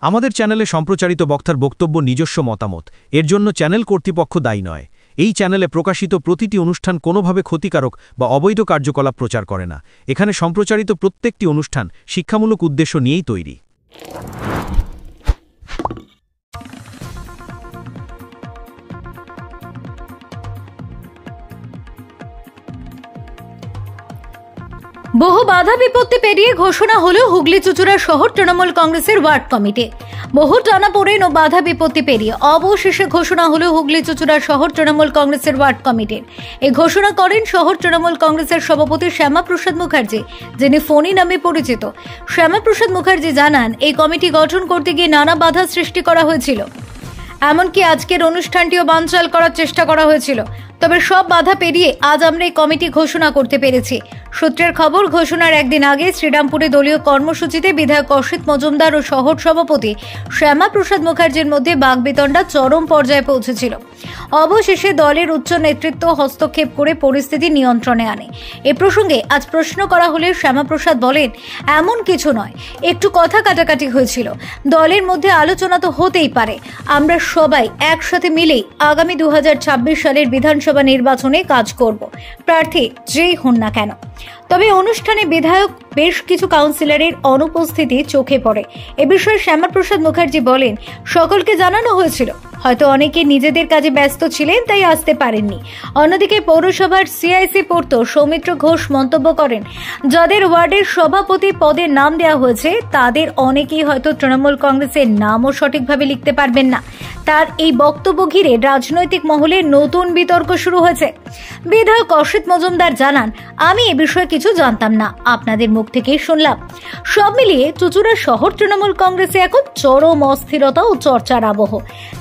আমাদের চ্যানেলে সম্প্রচারিত বক্তার বক্তব্য নিজস্ব মতামত, এর জন্য চ্যানেল কর্তৃপক্ষ দায়ী নয়। এই চ্যানেলে প্রকাশিত প্রতিটি অনুষ্ঠান কোনোভাবে ক্ষতিকারক বা অবৈধ কার্যকলাপ প্রচার করে না। এখানে সম্প্রচারিত প্রত্যেকটি অনুষ্ঠান শিক্ষামূলক উদ্দেশ্য নিয়েই তৈরি। বহু বাধা বিপত্তি পেরিয়ে ঘোষণা হলো হুগলি চুঁচুড়া শহর তৃণমূল কংগ্রেসের ওয়ার্ড কমিটি। বহু টানাপোড়েন ও বাধা বিপত্তি পেরিয়ে অবশেষে ঘোষণা হলো হুগলি চুঁচুড়া শহর তৃণমূল কংগ্রেসের ওয়ার্ড কমিটির। এই ঘোষণা করেন শহর তৃণমূল কংগ্রেসের সভাপতি শ্যামাপ্রসাদ মুখার্জি, যিনি ফণি নামে পরিচিত। শ্যামাপ্রসাদ মুখার্জি জানান, এই কমিটি গঠন করতে গিয়ে নানা বাধা সৃষ্টি করা হয়েছিল, এমনকি আজকের অনুষ্ঠানটিও বানচাল করার চেষ্টা করা হয়েছিল। তবে সব বাধা পেরিয়ে আজ আমরা এই কমিটি ঘোষণা করতে পেরেছি। সূত্রের খবর, ঘোষণার একদিন আগে শ্রীরামপুরে দলীয় কর্মসূচিতে বিধায়ক অসিত মজুমদার ও শহর সভাপতি শ্যামাপ্রসাদ মুখার্জির মধ্যে বাগবিতণ্ডা চরম পর্যায়ে পৌঁছেছিল। অবশেষে দলের উচ্চ নেতৃত্ব হস্তক্ষেপ করে পরিস্থিতি নিয়ন্ত্রণে আনে। এ প্রসঙ্গে আজ প্রশ্ন করা হলে শ্যামাপ্রসাদ বলেন, এমন কিছু নয়, একটু কথা কাটাকাটি হয়েছিল। দলের মধ্যে আলোচনা তো হতেই পারে। আমরা সবাই একসাথে মিলেই আগামী 2026 সালের বিধানসভা নির্বাচনে কাজ করব, প্রার্থী যেই হন না কেন। তবে অনুষ্ঠানে বিধায়ক বেশ কিছু কাউন্সিলরের অনুপস্থিতি চোখে পড়ে। এ বিষয়ে শ্যামাপ্রসাদ মুখার্জি বলেন, সকলকে জানানো হয়েছিল, হয়তো অনেকে নিজেদের কাজে ব্যস্ত ছিলেন তাই আসতে পারেননি। অন্যদিকে পৌরসভার সিআইসি পূর্ত সৌমিত্র ঘোষ মন্তব্য করেন, যাদের ওয়ার্ডের সভাপতি পদে নাম দেওয়া হয়েছে তাদের অনেকেই হয়তো তৃণমূল কংগ্রেসের নামও সঠিকভাবে লিখতে পারবেন না। তার এই বক্তব্য ঘিরে রাজনৈতিক মহলে নতুন বিতর্ক শুরু হয়েছে। বিধায়ক অসিত মজুমদার জানান, আমি এ বিষয়ে কিছু জানতাম না, আপনাদের মুখ থেকেই শুনলাম। সব মিলিয়ে চুঁচুড়া শহর তৃণমূল কংগ্রেসে এখন চরম অস্থিরতা ও চর্চার আবহ।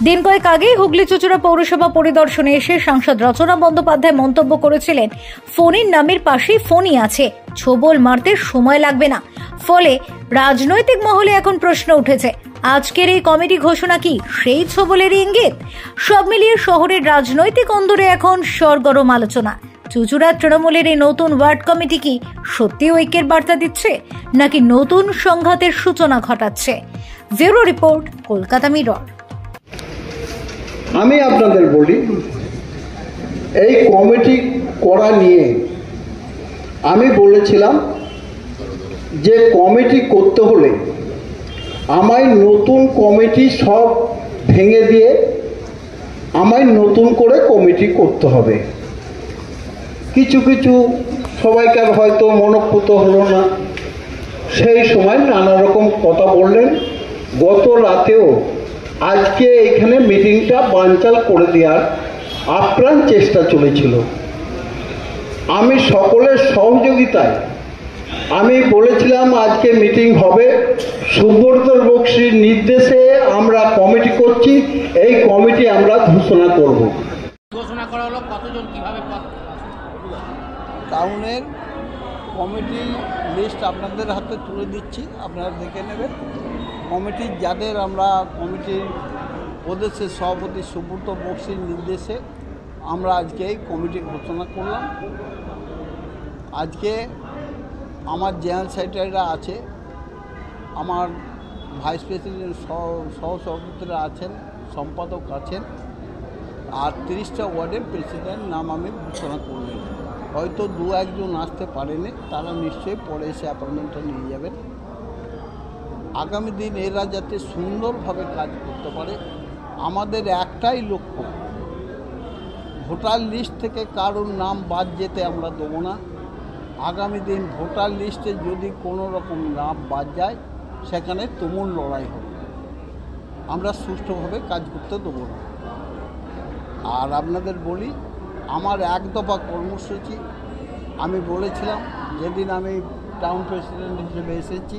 দিন কয়েক আগে হুগলি চুঁচুড়া পৌরসভা পরিদর্শনে এসে সাংসদ রচনা বন্দ্যোপাধ্যায় মন্তব্য করেছিলেন, ফণির নামের পাশেই ফণি আছে, ছোবল মারতে সময় লাগবে না। ফলে রাজনৈতিক মহলে এখন প্রশ্ন উঠেছে, আজকের এই কমিটি ঘোষণা কি সেই ছোবলের ইঙ্গিত? সব মিলিয়ে শহরের রাজনৈতিক অন্দরে এখন সরগরম আলোচনা। চুঁচুড়া তৃণমূলের এই নতুন ওয়ার্ড কমিটি কি সত্যি ঐক্যের বার্তা দিচ্ছে, নাকি নতুন সংঘাতের সূচনা ঘটাচ্ছে? Bureau report, Kolkata mirror. আমি আপনাদের বলি, এই কমিটি করা নিয়ে আমি বলেছিলাম যে কমিটি করতে হলে আমায় নতুন কমিটি সব ভেঙে দিয়ে আমায় নতুন করে কমিটি করতে হবে। কিছু কিছু সবাইকার হয়তো মনোপুত হলো না, সেই সময় নানা রকম কথা বললেন। গত রাতেও আজকে এখানে মিটিংটা বানচাল করে দেওয়ার আপ্রাণ চেষ্টা চলেছিল। আমি সকলের সহযোগিতায় আমি বলেছিলাম আজকে মিটিং হবে, সুব্রত বক্সির নির্দেশে আমরা কমিটি করছি, এই কমিটি আমরা ঘোষণা করব। ঘোষণা করা হলো, কতজন কিভাবে টাউনের কমিটি লিস্ট আপনাদের হাতে তুলে দিচ্ছি, আপনারা দেখে নেবেন। কমিটির যাদের আমরা কমিটির প্রদেশের সভাপতি সুব্রত বক্সির নির্দেশে আমরা আজকে এই কমিটি ঘোষণা করলাম। আজকে আমার জেনারেল সেক্রেটারিরা আছে, আমার ভাইস প্রেসিডেন্ট সহসভাপতিরা আছেন, সম্পাদক আছেন, আর 30টা ওয়ার্ডের প্রেসিডেন্ট নাম আমি ঘোষণা করলাম। হয়তো দু একজন আসতে পারেনি, তারা নিশ্চয়ই পরে এসে অ্যাপয়েন্টমেন্টটা নিয়ে যাবেন। আগামী দিন এরা যাতে সুন্দরভাবে কাজ করতে পারে, আমাদের একটাই লক্ষ্য, ভোটার লিস্ট থেকে কারোর নাম বাদ যেতে আমরা দেবো না। আগামী দিন ভোটার লিস্টে যদি কোনো রকম নাম বাদ যায়, সেখানে তুমুল লড়াই হবে, আমরা সুষ্ঠুভাবে কাজ করতে দেবো না। আর আপনাদের বলি, আমার এক দফা কর্মসূচি আমি বলেছিলাম, যেদিন আমি টাউন প্রেসিডেন্ট হিসেবে এসেছি,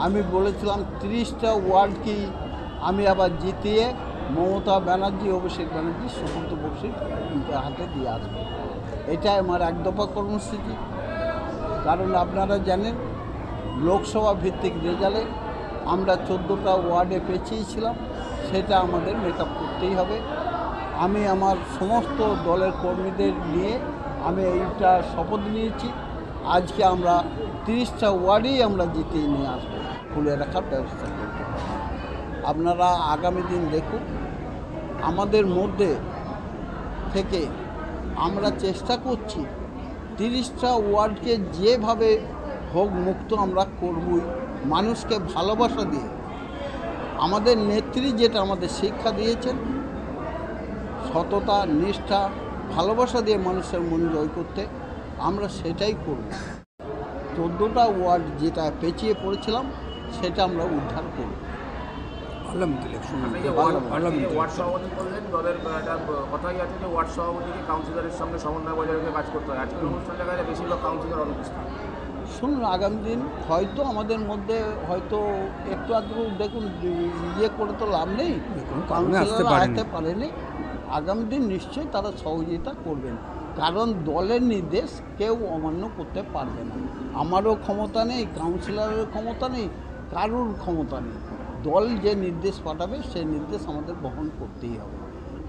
আমি বলেছিলাম 30টা ওয়ার্ডকে আমি আবার জিতিয়ে মমতা ব্যানার্জি, অভিষেক ব্যানার্জি, সুব্রত বক্সির হাতে দিয়ে আসবো। এটাই আমার এক দফা কর্মসূচি। কারণ আপনারা জানেন, লোকসভা ভিত্তিক রেজাল্টে আমরা 14টা ওয়ার্ডে পেছিয়েছিলাম, সেটা আমাদের মেকআপ করতেই হবে। আমি আমার সমস্ত দলের কর্মীদের নিয়ে আমি এইটা শপথ নিয়েছি, আজকে আমরা 30টা ওয়ার্ডেই আমরা জিতিয়ে নিয়ে আসবো, খুলে রাখার ব্যবস্থা করব। আপনারা আগামী দিন দেখুন, আমাদের মধ্যে থেকে আমরা চেষ্টা করছি 30টা ওয়ার্ডকে যেভাবে হোক মুক্ত আমরা করবই, মানুষকে ভালোবাসা দিয়ে। আমাদের নেত্রী যেটা আমাদের শিক্ষা দিয়েছেন, সততা, নিষ্ঠা, ভালোবাসা দিয়ে মানুষের মন জয় করতে, আমরা সেটাই করব। 14টা ওয়ার্ড যেটা পেঁচিয়ে পড়েছিলাম সেটা আমরা উদ্ধার করব। ওয়ার্ড সভাপতি করলেন, দলের একটা কথাই আছে যে ওয়ার্ড সভাপতিকে কাউন্সিলরের সঙ্গে সমন্বয় বজায় রেখে কাজ করতে হয়। আজকের অনুষ্ঠান জায়গায় বেশিরভাগ কাউন্সিলর অনুপস্থিত। শুনুন, আগামী দিন হয়তো আমাদের মধ্যে হয়তো একটু আধটু দেখুন ইয়ে করে তো লাভ নেই, কাউন্সিলররা আসতে পারেনি। আগামী দিন নিশ্চয়ই তারা সহযোগিতা করবেন, কারণ দলের নির্দেশ কেউ অমান্য করতে পারবে না। আমারও ক্ষমতা নেই, কাউন্সিলরের ক্ষমতা নেই, কারোর ক্ষমতা নেই। দল যে নির্দেশ পাঠাবে সেই নির্দেশ আমাদের বহন করতেই হবে।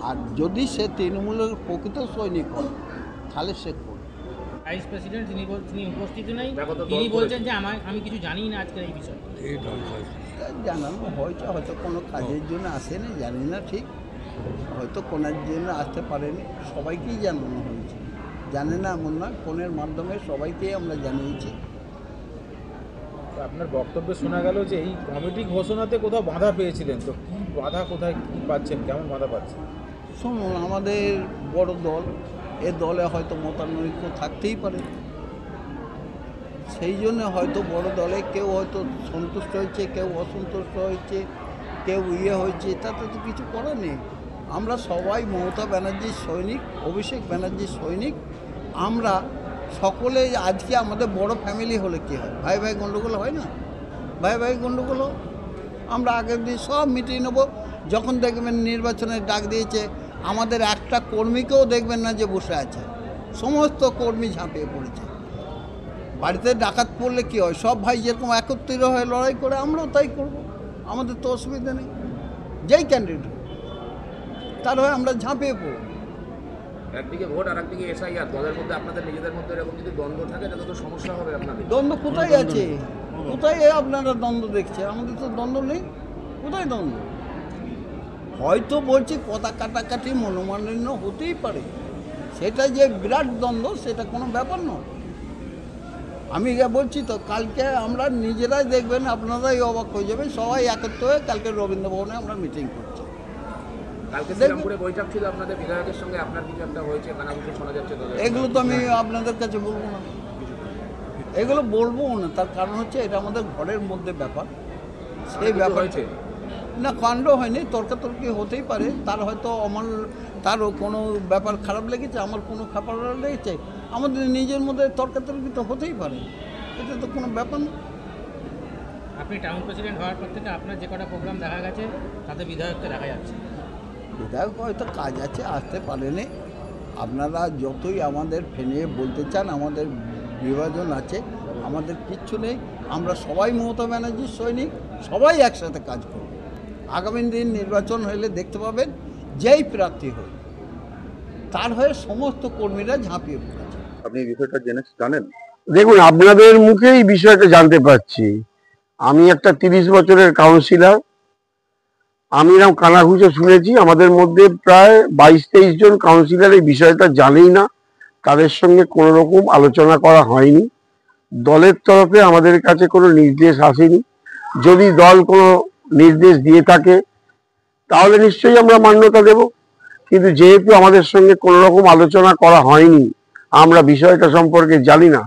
আর যদি সে তৃণমূলের প্রকৃত সৈনিক হয় তাহলে সে করবে। ভাইস প্রেসিডেন্ট তিনি উপস্থিত নেই, তিনি বলছেন যে আমি কিছু জানি না আজকের এই বিষয়ে। জানানো হয়েছে, হয়তো কোনো কাজের জন্য আসেনি, জানি না ঠিক, হয়তো কোনের জন্য আসতে পারেনি। সবাইকেই জানানো হয়েছে, জানে না এমন না, ফোনের মাধ্যমে সবাইকেই আমরা জানিয়েছি। আপনার বক্তব্যে শোনা গেল যে এই কমিটি ঘোষণাতে কোথাও বাধা পেয়েছিলেন, তো কি বাধা, কোথায় কী পাচ্ছেন, কেমন বাধা পাচ্ছেন? শুনুন, আমাদের বড় দল, এ দলে হয়তো মতানৈক্য থাকতেই পারে, সেই জন্য হয়তো বড় দলে কেউ হয়তো সন্তুষ্ট হয়েছে, কেউ অসন্তুষ্ট হয়েছে, কেউ হয়েছে, তাতে তো কিছু করার নেই। আমরা সবাই মমতা ব্যানার্জির সৈনিক, অভিষেক ব্যানার্জির সৈনিক। আমরা সকলে আজকে আমাদের বড় ফ্যামিলি হলে কী হয়, ভাই ভাই গণ্ডগোল হয় না? ভাই ভাই গণ্ডগোল, আমরা আগের দিন সব মিটিয়ে নেব। যখন দেখবেন নির্বাচনের ডাক দিয়েছে, আমাদের একটা কর্মীকেও দেখবেন না যে বসে আছে, সমস্ত কর্মী ঝাঁপিয়ে পড়েছে। বাড়িতে ডাকাত পড়লে কী হয়, সব ভাই যেরকম একত্রিত হয়ে লড়াই করে, আমরাও তাই করব, আমাদের তো অসুবিধা নেই। যেই ক্যান্ডিডেট তার হয়ে আমরা ঝাঁপিয়ে পড়ব। একদিকে ভোট আর একদিকে এসআইআর, দলের মধ্যে আপনাদের নিজেদের মধ্যে এরকম যদি দ্বন্দ্ব থাকে তাহলে তো সমস্যা হবে আপনাদের। দ্বন্দ্ব কোথায় আছে? কোথায় আপনারা দ্বন্দ্ব দেখছেন? আমাদের তো দ্বন্দ্ব নেই। কোথায় দ্বন্দ্ব? হয়তো বলছি কথা কাটাকাটি মনোমালিন্য হতেই পারে, সেটা যে বিরাট দ্বন্দ্ব সেটা কোনো ব্যাপার নয়। আমি বলছি তো, কালকে আমরা নিজেরাই দেখবেন, আপনারাই অবাক হয়ে যাবেন, সবাই একত্র হয়ে কালকে রবীন্দ্র ভবনে আমরা মিটিং করছি। কালকে শ্রীরামপুরে বৈঠক ছিল আপনাদের বিধায়কের সঙ্গে, আপনার কিছু একটা হয়েছে, কানাঘুষো শোনা যাচ্ছে। এগুলো তো আমি আপনাদের কাছে বলবো না, এগুলো বলবো না। তার কারণ হচ্ছে এটা আমাদের ঘরের মধ্যে ব্যাপার, সেই ব্যাপার হয়েছে না, কাণ্ড হয়নি, তর্কাতর্কি হতেই পারে। তার হয়তো আমার তারও কোনো ব্যাপার খারাপ লেগেছে, আমার কোনো খারাপ লেগেছে, আমাদের নিজের মধ্যে তর্কাতর্কি তো হতেই পারে, এটা তো কোনো ব্যাপার না। আপনি টাউন প্রেসিডেন্ট হওয়ার পর থেকে আপনার যে কটা প্রোগ্রাম দেখা গেছে তাতে বিধায়ককে দেখা যাচ্ছে। বিধায়ক হয়তো কাজ আছে, আসতে পারেনি। আপনারা যতই আমাদের ফেনিয়ে বলতে চান, আমাদের বিভাজন আছে, আমাদের কিচ্ছু নেই। আমরা সবাই মমতা ব্যানার্জির সৈনিক, সবাই একসাথে কাজ করব। আগামী দিন নির্বাচন হলে দেখতে পাবেন, যেই প্রার্থী হোক তার হয়ে সমস্ত কর্মীরা ঝাঁপিয়ে পড়েছে। আপনি বিষয়টা জানেন? দেখুন, আপনাদের মুখেই বিষয়টা জানতে পারছি। আমি একটা 30 বছরের কাউন্সিলর, আমি এরকম কানাঘুষো শুনেছি। আমাদের মধ্যে প্রায় 22-23 জন কাউন্সিলর এই বিষয়টা জানেই না, তাদের সঙ্গে কোনো রকম আলোচনা করা হয়নি। দলের তরফে আমাদের কাছে কোনো নির্দেশ আসেনি। যদি দল কোনো নির্দেশ দিয়ে থাকে তাহলে নিশ্চয়ই আমরা মান্যতা দেব, কিন্তু যেহেতু আমাদের সঙ্গে কোনো রকম আলোচনা করা হয়নি, আমরা বিষয়টা সম্পর্কে জানি না,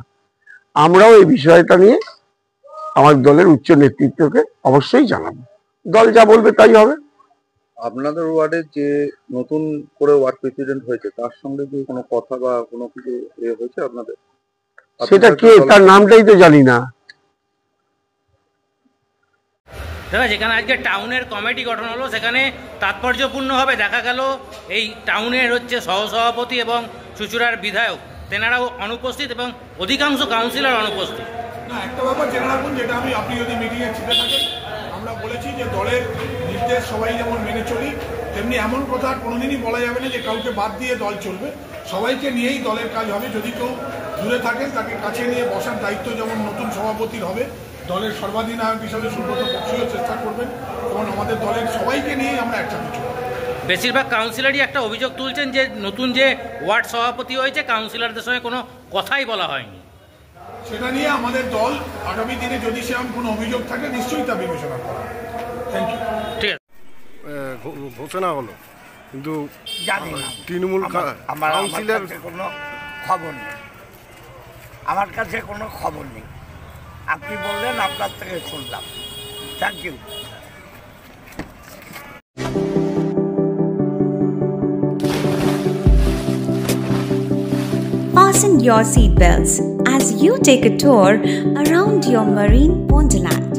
আমরাও এই বিষয়টা নিয়ে আমার দলের উচ্চ নেতৃত্বকে অবশ্যই জানাবো। দল যা বলবে তাই হবে। আপনাদের ওয়ার্ডে যে নতুন করে ওয়ার্ড প্রেসিডেন্ট হয়েছে, তার সঙ্গে কি কোনো কথা বা কোনো কিছু হয়েছে আপনাদের? সেটা কে, তার নামটাই তো জানি না। দাদা, যেখানে আজকে টাউনের কমিটি গঠন হলো, সেখানে তাৎপর্যপূর্ণভাবে দেখা গেল এই টাউনের সহসভাপতি এবং চুঁচুড়ার বিধায়ক তেনারাও অনুপস্থিত এবং অধিকাংশ কাউন্সিলর অনুপস্থিত। না, একটা ব্যাপার জেনে রাখুন, যেটা আপনি যদি মিটিংয়ে ছিটে থাকেন, আমরা বলেছি যে দলের নির্দেশ সবাই যেমন মেনে চলি, তেমনি এমন কথা কোনোদিনই বলা যাবে না যে কাউকে বাদ দিয়ে দল চলবে। সবাইকে নিয়েই দলের কাজ হবে। যদি কেউ দূরে থাকেন তাকে কাছে নিয়ে বসার দায়িত্ব যেমন নতুন সভাপতির হবে, দলের সর্বাধিনায়ক হিসাবে সুব্রত বক্সিও চেষ্টা করবেন এবং আমাদের দলের সবাইকে নিয়ে আমরা একসাথে চলব। বেশিরভাগ কাউন্সিলরই একটা অভিযোগ তুলছেন যে নতুন যে ওয়ার্ড সভাপতি হয়েছে কাউন্সিলরদের সঙ্গে কোনো কথাই বলা হয়নি। সেটা নিয়ে আমাদের দল আগামী দিনে যদি সেরকম কোনো অভিযোগ থাকে নিশ্চয়ই তা বিবেচনা করা হবে। Thank you. ঠিক আছে, ঘোষণা হলো কিন্তু জানি না, তৃণমূল আমার কাউন্সিলর কোনো খবর নেই, আমার কাছে কোনো খবর নেই। আপনি বললেন, আপনার থেকে শুনলাম। Thank you. Fasten your seatbelts as you take a tour around your marine wonderland.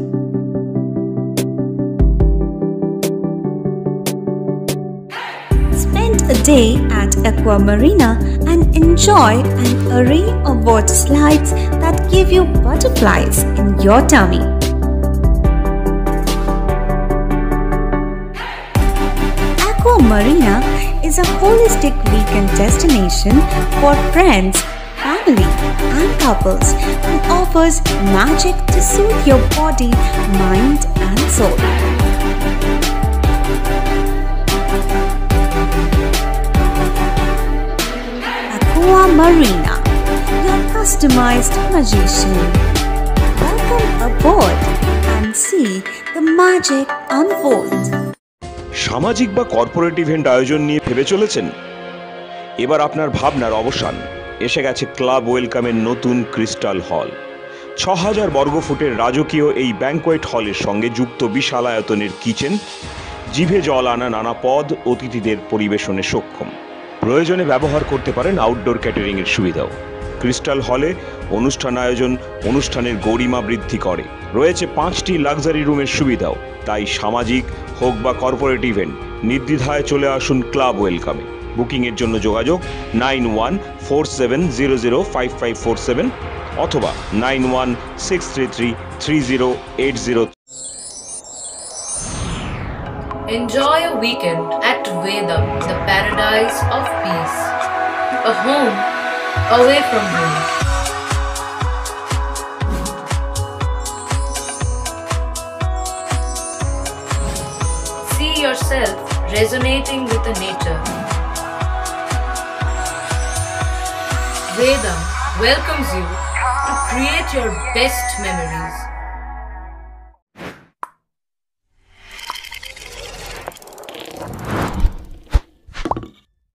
Spend a day at Aqua Marina and enjoy an array of water slides that give you butterflies in your tummy. Aqua Marina is a holistic weekend destination for friends, family, and couples and offers magic to soothe your body, mind, and soul. Aqua Marina, your customized magician. Welcome aboard and see the magic unfold. সামাজিক বা corporate event আয়োজন নিয়ে ভেবে চলেছেন? এবার আপনার ভাবনার অবসান। এসে গেছে ক্লাব ওয়েলকামের নতুন ক্রিস্টাল হল। ৬,০০০ বর্গফুটের রাজকীয় এই ব্যাংকোয়েট হলের সঙ্গে যুক্ত বিশাল আয়তনের কিচেন, জিভে জল আনা নানা পদ অতিথিদের পরিবেশনে সক্ষম। প্রয়োজনে ব্যবহার করতে পারেন আউটডোর ক্যাটারিংয়ের সুবিধাও। ক্রিস্টাল হলে অনুষ্ঠান আয়োজন অনুষ্ঠানের গরিমা বৃদ্ধি করে। রয়েছে 5টি লাক্সারি রুমের সুবিধাও। তাই সামাজিক হোক বা কর্পোরেট ইভেন্ট নির্দ্বিধায় চলে আসুন ক্লাব ওয়েলকামে। বুকিংয়ের জন্য যোগাযোগ 9147005547 অথবা 9163333080। Enjoy a weekend at Vedam, the paradise of peace. A home away from home. See yourself resonating with the nature. Vedam welcomes you to create your best memories.